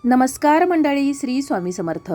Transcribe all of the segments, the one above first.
नमस्कार मंडळी, श्री स्वामी समर्थ.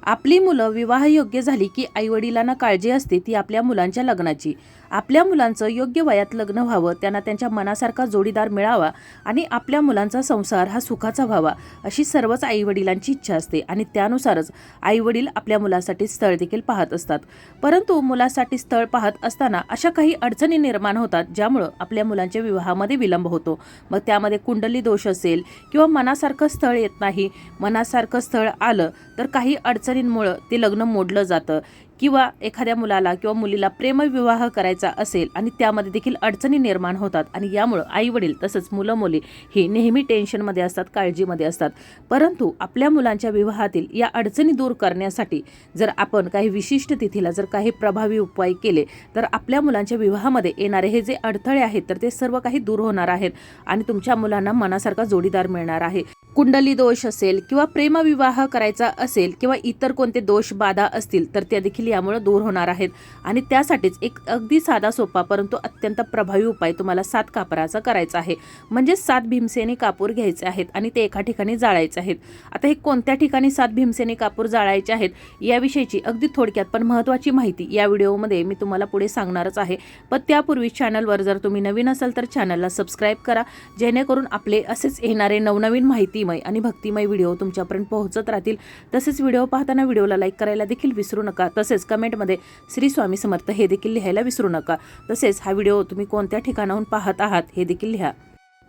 आपली मुलं विवाहयोग्य झाली की आईवडिलांना काळजी असते ती आपल्या मुलांच्या लग्नाची. आपल्या मुलांचं योग्य वयात लग्न व्हावं, त्यांना त्यांच्या मनासारखा जोडीदार मिळावा आणि आपल्या मुलांचा संसार हा सुखाचा व्हावा अशी सर्वच आईवडिलांची इच्छा असते आणि त्यानुसारच आईवडील आपल्या मुलासाठी स्थळ देखील पाहत असतात. परंतु मुलासाठी स्थळ पाहत असताना अशा काही अडचणी निर्माण होतात ज्यामुळं आपल्या मुलांच्या विवाहामध्ये विलंब होतो. मग त्यामध्ये कुंडली दोष असेल किंवा मनासारखं स्थळ येत नाही, मनासारखं स्थळ आलं तर काही अडचणींमुळं ते लग्न मोडलं जातं किंवा एखाद्या मुलाला किंवा मुलीला प्रेमविवाह करायचा असेल आणि त्यामध्ये देखील अडचणी निर्माण होतात आणि यामुळं आईवडील तसंच मुलं मुली ही नेहमी टेन्शनमध्ये असतात, काळजीमध्ये असतात. परंतु आपल्या मुलांच्या विवाहातील या अडचणी दूर करण्यासाठी जर आपण काही विशिष्ट तिथीला जर काही प्रभावी उपाय केले तर आपल्या मुलांच्या विवाहामध्ये येणारे हे जे अडथळे आहेत तर ते सर्व काही दूर होणार आहेत आणि तुमच्या मुलांना मनासारखा जोडीदार मिळणार आहे. कुंडली दोष असेल किंवा प्रेमविवाह करायचा असेल किंवा इतर कोणते दोष बाधा असतील तर त्या देखील यामुळे दूर होणार आहेत. आणि त्यासाठीच एक अगदी साधा सोपा परंतु अत्यंत प्रभावी उपाय तुम्हाला 7 कापराचा करायचा आहे. म्हणजे 7 भीमसेनी कापूर घ्यायचे आहेत आणि ते एका ठिकाणी जाळायचे आहेत. आता हे कोणत्या ठिकाणी 7 भीमसेनी कापूर जाळायचे आहेत याविषयीची अगदी थोडक्यात पण महत्त्वाची माहिती या व्हिडिओमध्ये मी तुम्हाला पुढे सांगणारच आहे. पण त्यापूर्वी चॅनलवर जर तुम्ही नवीन असाल तर चॅनलला सबस्क्राईब करा, जेणेकरून आपले असेच येणारे नवनवीन माहितीमय आणि भक्तिमय व्हिडिओ तुमच्यापर्यंत पोहोचत राहतील. तसेच व्हिडिओ पाहताना व्हिडिओला लाईक करायला देखील विसरू नका. तसेच कमेंटमध्ये श्री स्वामी समर्थ हे देखील लिहायला विसरू नका. तसेच हा व्हिडिओ तुम्ही कोणत्या ठिकाणाहून पाहत आहात हे देखील लिहा.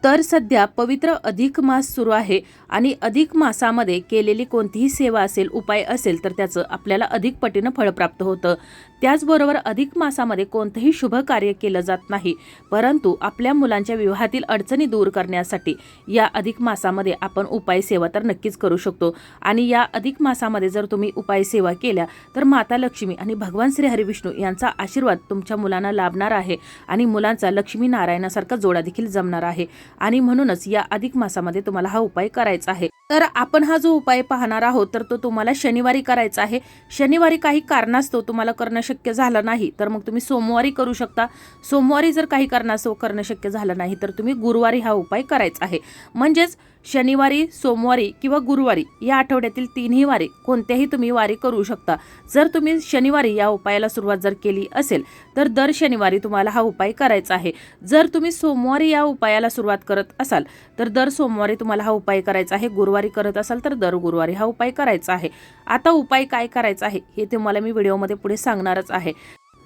तर सध्या पवित्र अधिक मास सुरू आहे आणि अधिक मासामध्ये केलेली कोणतीही सेवा असेल, उपाय असेल तर त्याचं आपल्याला अधिक पटीनं फळ प्राप्त होतं. त्याचबरोबर अधिक मासामध्ये कोणतंही शुभ कार्य केलं जात नाही, परंतु आपल्या मुलांच्या विवाहातील अडचणी दूर करण्यासाठी या अधिक मासामध्ये आपण उपाय सेवा तर नक्कीच करू शकतो. आणि या अधिक मासामध्ये जर तुम्ही उपाय सेवा केल्या तर माता लक्ष्मी आणि भगवान श्री हरिविष्णू यांचा आशीर्वाद तुमच्या मुलांना लाभणार आहे आणि मुलांचा लक्ष्मी नारायणासारखा जोडा देखील जमणार आहे. आणि म्हणूनच या अधिक मासामध्ये तुम्हाला हा उपाय करायचा आहे. तर आपण हा जो उपाय पाहणार आहोत तर तो तुम्हाला शनिवारी करायचा आहे. शनिवारी काही कारणास्तव तुम्हाला करणं शक्य झालं नाही तर मग तुम्ही सोमवारी करू शकता. सोमवारी जर काही कारणास्तव करणं शक्य झालं नाही तर तुम्ही गुरुवारी हा उपाय करायचा आहे. म्हणजेच शनिवारी, सोमवारी किंवा गुरुवारी या आठवड्यातील 3ही वारी कोणत्याही तुम्ही वारी करू शकता. जर तुम्ही शनिवारी या उपायाला सुरुवात जर केली असेल तर दर शनिवारी तुम्हाला हा उपाय करायचा आहे. जर तुम्ही सोमवारी या उपायाला सुरुवात करत असाल तर दर सोमवारी तुम्हाला हा उपाय करायचा आहे. गुरुवारी करत असाल तर दर गुरुवारी हा उपाय करायचा आहे. आता उपाय काय करायचा आहे हे तुम्हाला मी व्हिडिओमध्ये पुढे सांगणारच आहे.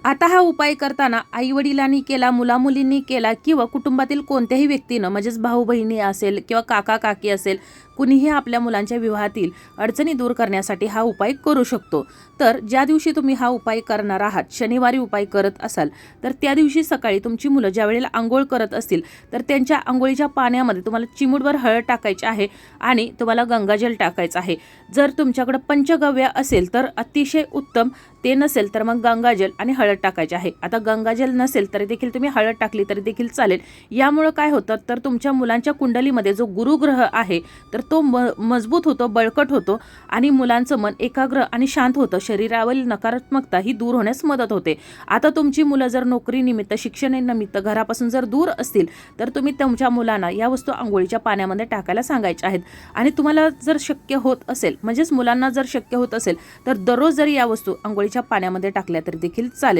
आता हा उपाय करताना आईवडिलांनी केला, मुलामुलींनी केला किंवा कुटुंबातील कोणत्याही व्यक्तीनं म्हणजेच भाऊ बहिणी असेल किंवा काका काकी असेल कुणीही आपल्या मुलांच्या विवाहातील अडचणी दूर करण्यासाठी हा उपाय करू शकतो. तर ज्या दिवशी तुम्ही हा उपाय करणार आहात, शनिवारी उपाय करत असाल तर त्या दिवशी सकाळी तुमची मुलं ज्या वेळेला आंघोळ करत असतील तर त्यांच्या आंघोळीच्या पाण्यामध्ये तुम्हाला चिमूटभर हळद टाकायची आहे आणि तुम्हाला गंगाजल टाकायचं आहे. जर तुमच्याकडे पंचगव्य असेल तर अतिशय उत्तम, ते नसेल तर मग गंगाजल आणि हळद टाकायचे आहे. आता गंगाजल नसेल तरी देखील तुम्ही हळद टाकली तरी देखील चालेल. यामुळं काय होतं तर तुमच्या मुलांच्या कुंडलीमध्ये जो गुरुग्रह आहे तर तो मजबूत होतो, बळकट होतो आणि मुलांचं मन एकाग्र आणि शांत होतं. शरीरावरील नकारात्मकता ही दूर होण्यास मदत होते. आता तुमची मुलं जर नोकरीनिमित्त, शिक्षणानिमित्त घरापासून जर दूर असतील तर तुम्ही तुमच्या मुलांना या वस्तू आंघोळीच्या पाण्यामध्ये टाकायला सांगायच्या आहेत. आणि तुम्हाला जर शक्य होत असेल, म्हणजेच मुलांना जर शक्य होत असेल तर दररोज जरी या वस्तू आंघोळीच्या पाण्यामध्ये टाकल्या तरी देखील चालेल.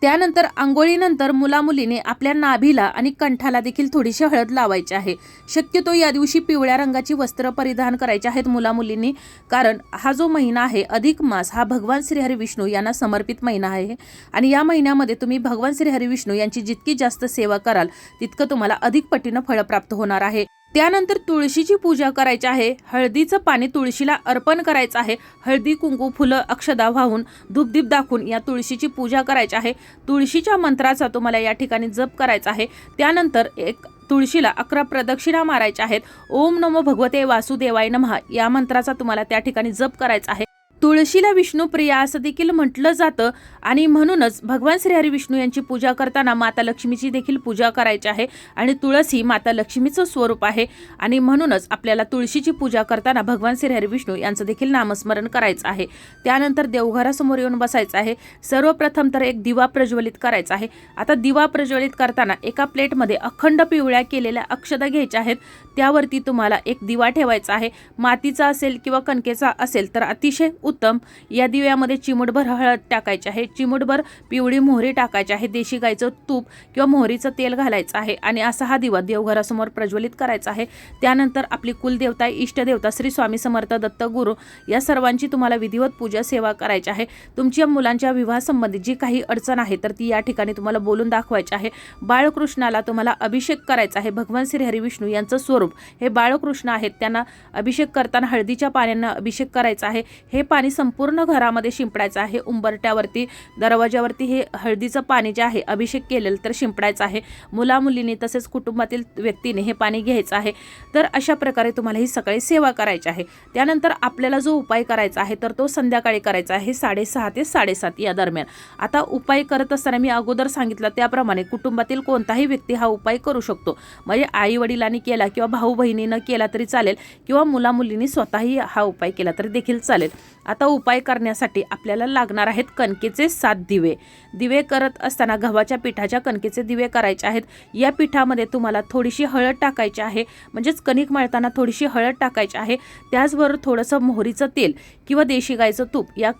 त्यानंतर आंघोळीनंतर मुलामुलीने आपल्या नाभीला आणि कंठाला देखील थोडीशी हळद लावायची आहे. शक्यतो या दिवशी पिवळ्या रंगाची वस्त्र परिधान करायची आहेत मुलामुलींनी, कारण हा जो महिना आहे अधिक मास हा भगवान श्री हरी विष्णू यांना समर्पित महिना आहे आणि या महिन्यामध्ये तुम्ही भगवान श्री हरी विष्णू यांची जितकी जास्त सेवा कराल तितकं तुम्हाला अधिक पटीनं फळ प्राप्त होणार आहे. त्यानंतर तुळशीची पूजा करायची आहे. हळदीचं पाणी तुळशीला अर्पण करायचं आहे. हळदी, कुंकू, फुलं, अक्षदा वाहून, धूपदीप दाखवून या तुळशीची पूजा करायची आहे. तुळशीच्या मंत्राचा तुम्हाला या ठिकाणी जप करायचा आहे. त्यानंतर एक तुळशीला 11 प्रदक्षिणा मारायच्या आहेत. ओम नमो भगवते वासुदेवाय नमः या मंत्राचा तुम्हाला त्या ठिकाणी जप करायचा आहे. तुळशीला विष्णुप्रिया असं देखील म्हटलं जातं आणि म्हणूनच भगवान श्रीहरी विष्णू यांची पूजा करताना माता लक्ष्मीची देखील पूजा करायची आहे आणि तुळस ही माता लक्ष्मीचं स्वरूप आहे आणि म्हणूनच आपल्याला तुळशीची पूजा करताना भगवान श्रीहरी विष्णू यांचं देखील नामस्मरण करायचं आहे। त्यानंतर देवघरासमोर येऊन बसायचं आहे। सर्वप्रथम तर एक दिवा प्रज्वलित करायचा आहे। आता दिवा प्रज्वलित करताना एका प्लेटमध्ये अखंड पिवळ्या केलेल्या अक्षता घ्यायच्या आहेत, त्यावरती तुम्हाला एक दिवा ठेवायचा आहे। मातीचा असेल किंवा कणकेचा असेल तर अतिशय उत्तम। या दिव्यामध्ये चिमूटभर हळद टाकायची आहे, चिमूटभर पिवळी मोहरी टाकायची आहे, देशी गाईचं तूप किंवा मोहरीचं तेल घालायचं आहे आणि असा हा दिवा देवघरासमोर प्रज्वलित करायचा आहे। त्यानंतर आपली कुलदेवता, इष्टदेवता श्री स्वामी समर्थ दत्तगुरू या सर्वांची तुम्हाला विधिवत पूजा सेवा करायची आहे। तुमच्या मुलांच्या विवाहासंबंधित जी काही अडचण आहे तर ती या ठिकाणी तुम्हाला बोलून दाखवायची आहे। बाळकृष्णाला तुम्हाला अभिषेक करायचा आहे। भगवान श्रीहरी विष्णू यांचं स्वरूप हे बाळकृष्ण आहेत, त्यांना अभिषेक करताना हळदीच्या पाण्यानं अभिषेक करायचा आहे। हे पाणी संपूर्ण घरामध्ये शिंपडायचं आहे। उंबरट्यावरती, दरवाजावरती हे हळदीचं पाणी जे आहे अभिषेक केलेलं तर शिंपडायचं आहे। मुलामुलींनी तसेच कुटुंबातील व्यक्तीने हे पाणी घ्यायचं आहे। तर अशा प्रकारे तुम्हाला ही सकाळी सेवा करायची आहे। त्यानंतर आपल्याला जो उपाय करायचा आहे तर तो संध्याकाळी करायचा आहे 6:30 ते 7:30 या दरम्यान। आता उपाय करत असताना मी अगोदर सांगितलं त्याप्रमाणे कुटुंबातील कोणताही व्यक्ती हा उपाय करू शकतो, म्हणजे आई वडिलांनी केला किंवा भाऊ बहिणीनं केला तरी चालेल किंवा मुलामुलींनी स्वतःही हा उपाय केला तरी देखील चालेल। आता उपाय करण्यासाठी आपल्याला लागणार आहेत कणकेचे 7 दिवे। दिवे करत असताना गव्हाच्या पिठाच्या कणकेचे दिवे करायचे आहेत। या पिठामध्ये तुम्हाला थोडीशी हळद टाकायची आहे, म्हणजेच कणिक मळताना थोडीशी हळद टाकायची आहे। त्याचबरोबर थोडंसं मोहरीचं तेल किंवा देशी गाईचं तूप या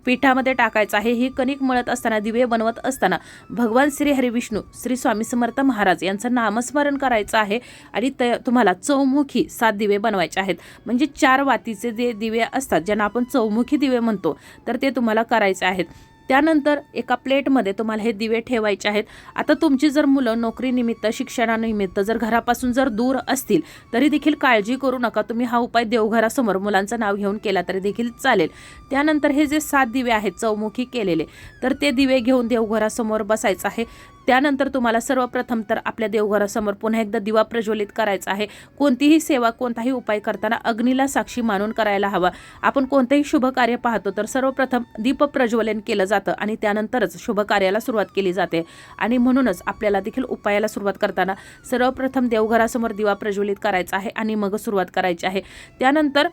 पिठामध्ये टाकायचं आहे। ही कणिक मळत असताना, दिवे बनवत असताना भगवान श्री हरी विष्णू श्री स्वामी समर्थ महाराज यांचं नामस्मरण करायचं आहे आणि तुम्हाला चौमुखी 7 दिवे बनवायचे आहेत, म्हणजे 4 वातीचे जे दिवे असतात ज्यांना आपण चौमुखी दिवे म्हणतो तर ते तुम्हाला करायचे आहेत। त्यानंतर एका प्लेटमध्ये तुम्हाला हे दिवे ठेवायचे आहेत। आता तुमची जर मुलं नोकरीनिमित्त, शिक्षणानिमित्त जर घरापासून जर दूर असतील तरी देखील काळजी करू नका, तुम्ही हा उपाय देवघरासमोर मुलांचं नाव घेऊन केला तरी देखील चालेल। त्यानंतर हे जे 7 दिवे आहेत चौमुखी केलेले तर ते दिवे घेऊन देवघरासमोर बसायचं आहे। त्यानंतर तुम्हाला सर्वप्रथम तर आपल्या देवघरासमोर पुन्हा एकदा दिवा प्रज्वलित करायचा आहे। कोणतीही सेवा, कोणताही उपाय करताना अग्नीला साक्षी मानून करायला हवा। आपण कोणतेही शुभ कार्य पाहतो तर सर्वप्रथम दीप प्रज्वलन केलं जातं आणि त्यानंतरच शुभ कार्याला सुरुवात केली जाते आणि म्हणूनच आपल्याला देखील उपायाला सुरुवात करताना सर्वप्रथम देवघरासमोर दिवा प्रज्वलित करायचा आहे आणि मग सुरुवात करायची आहे। त्यानंतर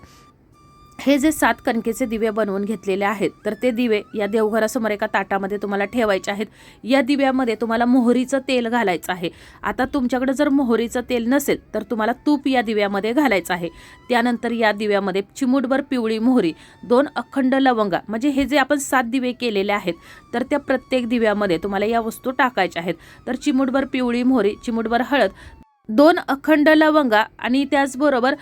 हे जे 7 कणकेचे दिवे बनवून घेतलेले आहेत तर ते दिवे या देवघरासमोर एका ताटामध्ये तुम्हाला ठेवायचे आहेत। या दिव्यामध्ये तुम्हाला मोहरीचं तेल घालायचं आहे। आता तुमच्याकडे जर मोहरीचं तेल नसेल तर तुम्हाला तूप या दिव्यामध्ये घालायचं आहे। त्यानंतर या दिव्यामध्ये चिमूटभर पिवळी मोहरी, 2 अखंड लवंगा, म्हणजे हे जे आपण 7 दिवे केलेले आहेत तर त्या प्रत्येक दिव्यामध्ये तुम्हाला या वस्तू टाकायच्या आहेत। तर चिमूटभर पिवळी मोहरी, चिमूटभर हळद, 2 अखंड लवंगा आणि त्याचबरोबर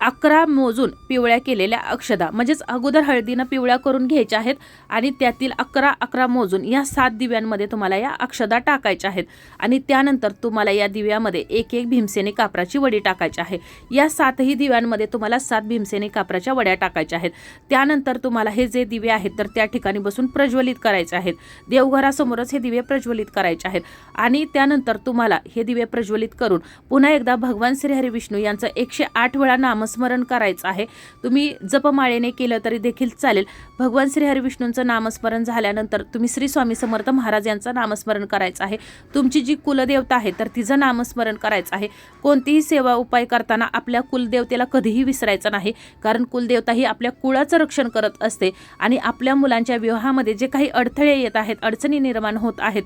11 मोजून पिवळ्या केलेल्या अक्षता, म्हणजेच अगोदर हळदीनं पिवळ्या करून घ्यायच्या आहेत आणि त्यातील 11 मोजून या 7 दिव्यांमध्ये तुम्हाला या अक्षता टाकायच्या आहेत आणि त्यानंतर तुम्हाला या दिव्यामध्ये एक भीमसेनी कापराची वडी टाकायची आहे। या 7ही दिव्यांमध्ये तुम्हाला 7 भीमसेनी कापराच्या वड्या टाकायच्या आहेत। त्यानंतर तुम्हाला हे जे दिवे आहेत तर त्या ठिकाणी बसून प्रज्वलित करायचे आहेत। देवघरासमोरच हे दिवे प्रज्वलित करायचे आहेत आणि त्यानंतर तुम्हाला हे दिवे प्रज्वलित करून पुन्हा एकदा भगवान श्रीहरी विष्णू यांचं 108 वेळा नामस्मरण करायचं आहे। तुम्ही जपमाळेने केलं तरी देखील चालेल। भगवान श्रीहरी विष्णूंचं नामस्मरण झाल्यानंतर तुम्ही श्री स्वामी समर्थ महाराज यांचं नामस्मरण करायचं आहे। तुमची जी कुलदेवता आहे तर तिचं नामस्मरण करायचं आहे। कोणतीही सेवा उपाय करताना आपल्या कुलदेवतेला कधीही विसरायचं नाही, कारण कुलदेवता ही आपल्या कुळाचं रक्षण करत असते आणि आपल्या मुलांच्या विवाहामध्ये जे काही अडथळे येत आहेत, अडचणी निर्माण होत आहेत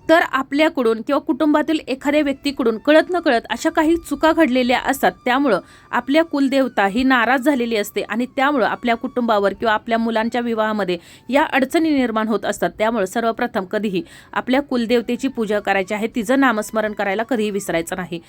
तर आपल्याकडून किंवा कुटुंबातील एखाद्या व्यक्तीकडून कळत न कळत अशा काही चुका घडलेल्या असतात। त्यामुळं आपल्या कुलदेवता ही नाराज झालेली असते आणि त्यामुळं आपल्या कुटुंबावर किंवा आपल्या मुलांच्या विवाहामध्ये या अडचणी निर्माण होत असतात। त्यामुळं सर्वप्रथम कधीही आपल्या कुलदेवतेची पूजा करायची आहे, तिचं नामस्मरण करायला कधीही विसरायचं नाही।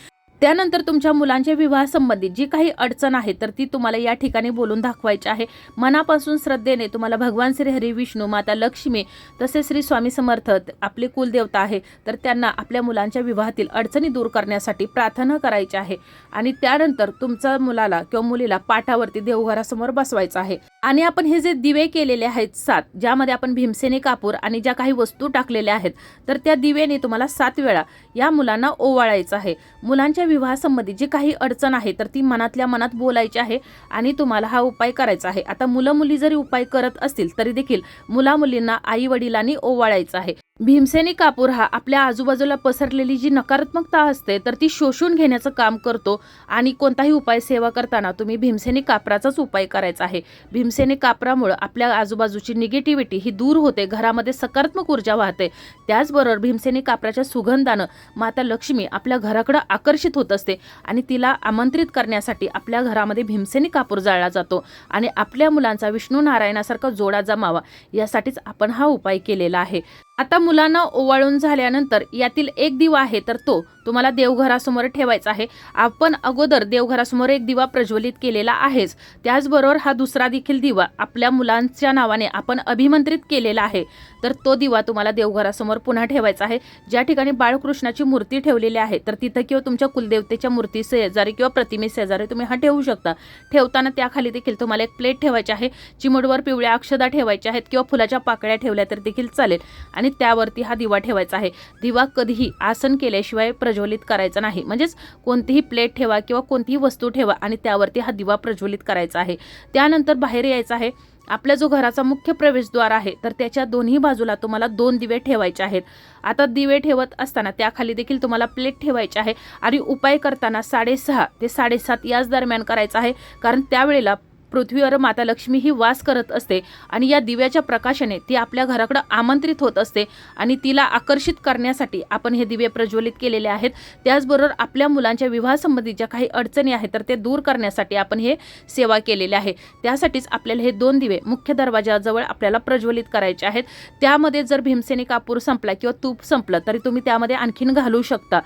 त्यानंतर तुमच्या मुलांच्या विवाहासंबंधित जी काही अडचण आहे तर ती तुम्हाला या ठिकाणी बोलून दाखवायची आहे। मनापासून श्रद्धेने तुम्हाला भगवान श्री हरी विष्णू, माता लक्ष्मी तसेच श्री स्वामी समर्थ आपले कुलदेवता आहे तर त्यांना आपल्या मुलांच्या विवाहातील अडचणी दूर करण्यासाठी प्रार्थना करायची आहे आणि त्यानंतर तुमच्या मुलाला किंवा मुलीला पाठावरती देवघरासमोर बसवायचं आहे आणि आपण हे जे दिवे केलेले आहेत 7, ज्यामध्ये आपण भीमसेनी कापूर आणि ज्या काही वस्तू टाकलेल्या आहेत, तर त्या दिव्याने तुम्हाला 7 वेळा या मुलांना ओवाळायचं आहे. मुलांच्या विवाहासंबंधी जी काही अडचण आहे तर ती मनातल्या मनात बोलायची आहे आणि तुम्हाला हा उपाय करायचा आहे. आता मुलं मुली जरी उपाय करत असतील तरी देखील मुला मुलींना आई वडिलांनी ओवाळायचं आहे. भीमसेनी कापूर हा आपल्या आजूबाजूला पसरलेली जी नकारात्मकता असते तर ती शोषून घेण्याचं काम करतो आणि कोणताही उपाय सेवा करताना तुम्ही भीमसेनी कापराचाच उपाय करायचा आहे. भीमसेनी कापरामुळे आपल्या आजूबाजूची निगेटिव्हिटी ही दूर होते, घरामध्ये सकारात्मक ऊर्जा वाहते. त्याचबरोबर भीमसेनी कापराच्या सुगंधानं माता लक्ष्मी आपल्या घराकडे आकर्षित होत असते आणि तिला आमंत्रित करण्यासाठी आपल्या घरामध्ये भीमसेनी कापूर जाळला जातो आणि आपल्या मुलांचा विष्णू नारायणासारखा जोडा जमावा यासाठीच आपण हा उपाय केलेला आहे. आता मुलांना ओवाळून झाल्यानंतर यातील एक दिवा आहे तर तो तुम्हाला देवघरासमोर ठेवायचा आहे. आपण अगोदर देवघरासमोर एक दिवा प्रज्वलित केलेला आहेच, त्याचबरोबर हा दुसरा देखील दिवा आपल्या मुलांच्या नावाने आपण अभिमंत्रित केलेला आहे. तर तो दिवा तुम्हाला देवघरासमोर पुन्हा ठेवायचा आहे. ज्या ठिकाणी बाळकृष्णाची मूर्ती ठेवलेली आहे तर तिथं किंवा तुमच्या कुलदेवतेच्या मूर्ती शेजारी किंवा प्रतिमे शेजारी तुम्ही हा ठेवू शकता. ठेवताना त्याखाली देखील तुम्हाला एक प्लेट ठेवायची आहे. चिमूटभर पिवळ्या अक्षदा ठेवायच्या आहेत किंवा फुलाच्या पाकळ्या ठेवल्या तर देखील चालेल आणि त्यावरती हा दिवा ठेवायचा आहे. दिवा कधीही आसन केल्याशिवाय प्रज्वलित करायचा नाही. म्हणजेच कोणतीही प्लेट ठेवा किंवा कोणतीही वस्तू ठेवा आणि त्यावरती हा दिवा प्रज्वलित करायचा आहे. त्यानंतर बाहेर यायचं आहे. आपला जो घराचा मुख्य प्रवेशद्वार आहे तर त्याच्या दोन्ही बाजूला तुम्हाला 2 दिवे ठेवायचे आहेत. आता दिवे ठेवत असताना त्याखाली देखील तुम्हाला प्लेट ठेवायची आहे आणि उपाय करताना 6:30 ते 7:30 याच दरम्यान करायचा आहे, कारण त्यावेळेला पृथ्वीवर माता लक्ष्मी ही वास करत असते आणि या दिव्याच्या प्रकाशाने ती आपल्या घराकडे आमंत्रित होत असते आणि तिला आकर्षित करण्यासाठी आपण हे दिवे प्रज्वलित केलेले आहेत. त्याचबरोबर आपल्या मुलांच्या विवाहासंबंधी ज्या काही अडचणी आहेत तर ते दूर करण्यासाठी आपण हे सेवा केलेले आहे. त्यासाठीच आपल्याला हे 2 दिवे मुख्य दरवाजाजवळ आपल्याला प्रज्वलित करायचे आहेत. त्यामध्ये जर भीमसेनी कापूर संपला किंवा तूप संपलं तरी तुम्ही त्यामध्ये आणखीन घालू शकता.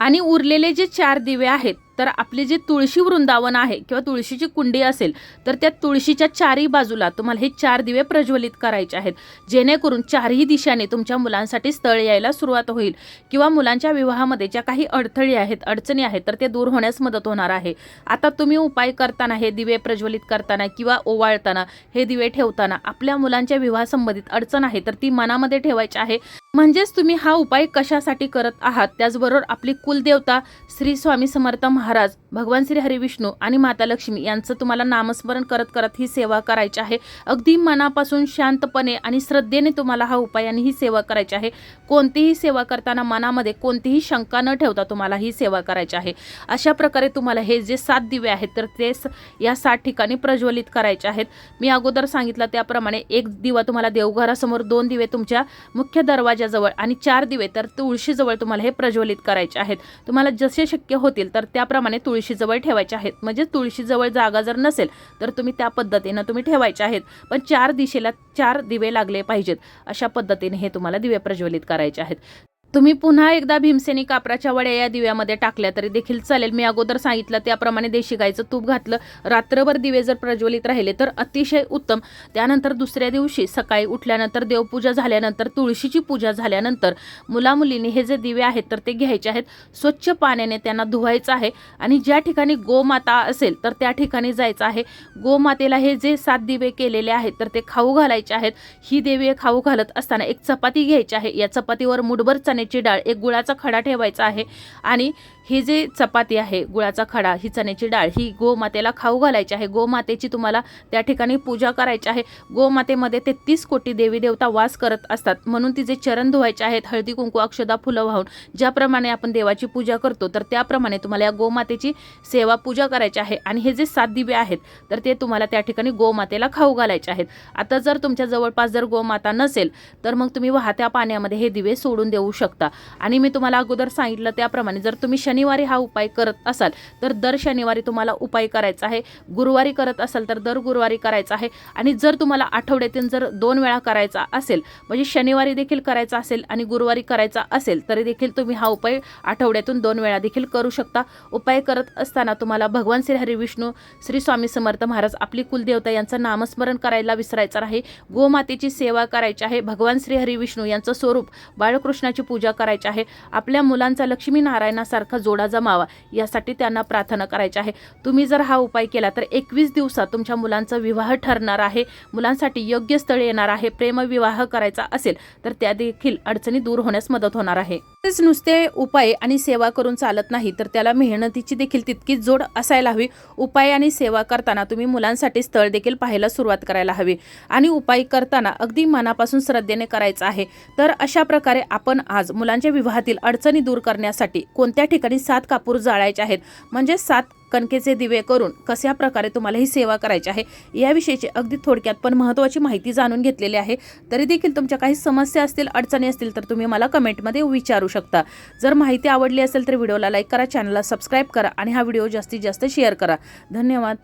आणि उरलेले जे 4 दिवे आहेत तर आपले जे तुळशी वृंदावन आहे किंवा तुळशीची कुंडी असेल तर त्या तुळशीच्या 4ही बाजूला तुम्हाला हे 4 दिवे प्रज्वलित करायचे आहेत, जेणेकरून 4ही दिशाने तुमच्या मुलांसाठी स्थळ यायला सुरुवात होईल किंवा मुलांच्या विवाहामध्ये ज्या काही अडथळे आहेत, अडचणी आहेत तर ते दूर होण्यास मदत होणार आहे. आता तुम्ही उपाय करताना हे दिवे प्रज्वलित करताना किंवा ओवाळताना हे दिवे ठेवताना आपल्या मुलांच्या विवाहासंबंधित अडचण आहे तर ती मनामध्ये ठेवायची आहे. म्हणजेच तुम्ही हा उपाय कशासाठी करत आहात, त्याचबरोबर आपली कुलदेवता श्री स्वामी समर्थ महाराज, भगवान श्री हरी विष्णू आणि माता लक्ष्मी यांचं तुम्हाला नामस्मरण करत करत ही सेवा करायची आहे. अगदी मनापासून शांतपणे आणि श्रद्धेने तुम्हाला हा उपाय आणि ही सेवा करायची आहे. कोणतीही सेवा करताना मनामध्ये कोणतीही शंका न ठेवता तुम्हाला ही सेवा करायची आहे. अशा प्रकारे तुम्हाला हे जे 7 दिवे आहेत तर ते या 7 ठिकाणी प्रज्वलित करायचे आहेत. मी अगोदर सांगितलं त्याप्रमाणे एक दिवा तुम्हाला देवघरासमोर, 2 दिवे तुमच्या मुख्य दरवाजाजवळ आणि 4 दिवे तर तुळशीजवळ तुम्हाला हे प्रज्वलित करायचे आहेत. तुम्हाला जसे शक्य होतील तर त्याप्रमाणे तुळशीजवळ ठेवायचे आहेत. म्हणजे तुळशीजवळ जागा जर नसेल तर तुम्ही त्या पद्धतीने तुम्ही ठेवायचे आहेत, पण 4 दिशेला 4 दिवे लागले पाहिजेत अशा पद्धतीने हे तुम्हाला दिवे प्रज्वलित करायचे आहेत. तुम्ही पुन्हा एकदा भीमसेनी कापराच्या वड्या या दिव्यामध्ये टाकल्या तरी देखील चालेल. मी अगोदर सांगितलं त्याप्रमाणे देशी गाईचं तूप घातलं, रात्रभर दिवे जर प्रज्वलित राहिले तर अतिशय उत्तम. त्यानंतर दुसऱ्या दिवशी सकाळी उठल्यानंतर देवपूजा झाल्यानंतर, तुळशीची पूजा झाल्यानंतर मुलामुलींनी हे जे दिवे आहेत तर ते घ्यायचे आहेत. स्वच्छ पाण्याने त्यांना धुवायचं आहे आणि ज्या ठिकाणी गोमाता असेल तर त्या ठिकाणी जायचं आहे. गोमातेला हे जे 7 दिवे केलेले आहेत तर ते खाऊ घालायचे आहेत. ही दिवे खाऊ घालत असताना एक चपाती घ्यायची आहे. या चपातीवर मुठभर चण्याची डाळ, एक गुळाचा खडा ठेवायचा आहे आणि ही जे चपाती आहे, गुळाचा खडा, ही चण्याची डाळ ही गोमातेला खाऊ घालायची आहे. गोमातेची तुम्हाला त्या ठिकाणी पूजा करायची आहे. गोमातेमध्ये 33 कोटी देवी देवता वास करत असतात, म्हणून तिचे चरण धुवायचे आहेत. हळदी कुंकू अक्षदा फुलं वाहून ज्याप्रमाणे आपण देवाची पूजा करतो तर त्याप्रमाणे तुम्हाला या गोमातेची सेवा पूजा करायची आहे. आणि हे जे 7 दिवे आहेत तर ते तुम्हाला त्या ठिकाणी गोमातेला खाऊ घालायचे आहेत. आता जर तुमच्या जवळपास जर गोमाता नसेल तर मग तुम्ही वाहत्या पाण्यामध्ये हे दिवे सोडून देऊ शकता. आणि मी तुम्हाला अगोदर सांगितलं त्याप्रमाणे जर तुम्ही शनिवारी हा उपाय करत असाल तर दर शनिवारी तुम्हाला उपाय करायचा आहे. गुरुवारी करत असाल तर दर गुरुवारी करायचा आहे. आणि जर तुम्हाला आठवड्यातून जर 2 वेळा करायचा असेल, म्हणजे शनिवारी देखील करायचा असेल आणि गुरुवारी करायचा असेल तरी देखील तुम्ही हा उपाय आठवड्यातून 2 वेळा देखील करू शकता. उपाय करत असताना तुम्हाला भगवान श्री हरी विष्णू, श्री स्वामी समर्थ महाराज, आपली कुलदेवता यांचं नामस्मरण करायला विसरायचं आहे. गोमातेची सेवा करायची आहे. भगवान श्री हरी विष्णू यांचं स्वरूप बाळकृष्णाची पूजा करायची आहे. आपल्या मुलांचा लक्ष्मी नारायणासारखा जोडा जमावा यासाठी त्यांना प्रार्थना करायची आहे। तुम्ही जर हा उपाय केला तर 21 दिवसात तुमच्या मुलांचा विवाह ठरणार आहे, मुलांसाठी योग्य स्थळ येणार आहे। प्रेमविवाह करायचा असेल तर त्या देखील अडचणी दूर होण्यास मदत होणार आहे। तसेच नुसते उपाय आणि सेवा करून चालत नाही, तर त्याला मेहनतीची देखील तितकीच जोड असायला हवी। उपाय आणि सेवा करताना तुम्ही मुलांसाठी स्थळ देखील पाहायला सुरुवात करायला हवी आणि उपाय करताना अगदी मनापासून श्रद्धेने करायचं आहे। तर अशा प्रकारे आपण आज मुलांच्या विवाहातील अडचणी दूर करण्यासाठी कोणत्या ठिकाणी 7 कापूर जाळायचे आहेत, म्हणजे 7 कणकेचे दिवे करून कशा प्रकारे तुम्हाला ही सेवा करायची आहे याविषयीची अगदी थोडक्यात पण महत्त्वाची माहिती जाणून घेतलेली आहे। तरी देखील तुमच्या काही समस्या असतील, अडचणी असतील तर तुम्ही मला कमेंटमध्ये विचारू शकता। जर माहिती आवडली असेल तर व्हिडिओला लाईक करा, चॅनलला सबस्क्राईब करा आणि हा व्हिडिओ जास्तीत जास्त शेअर करा। धन्यवाद।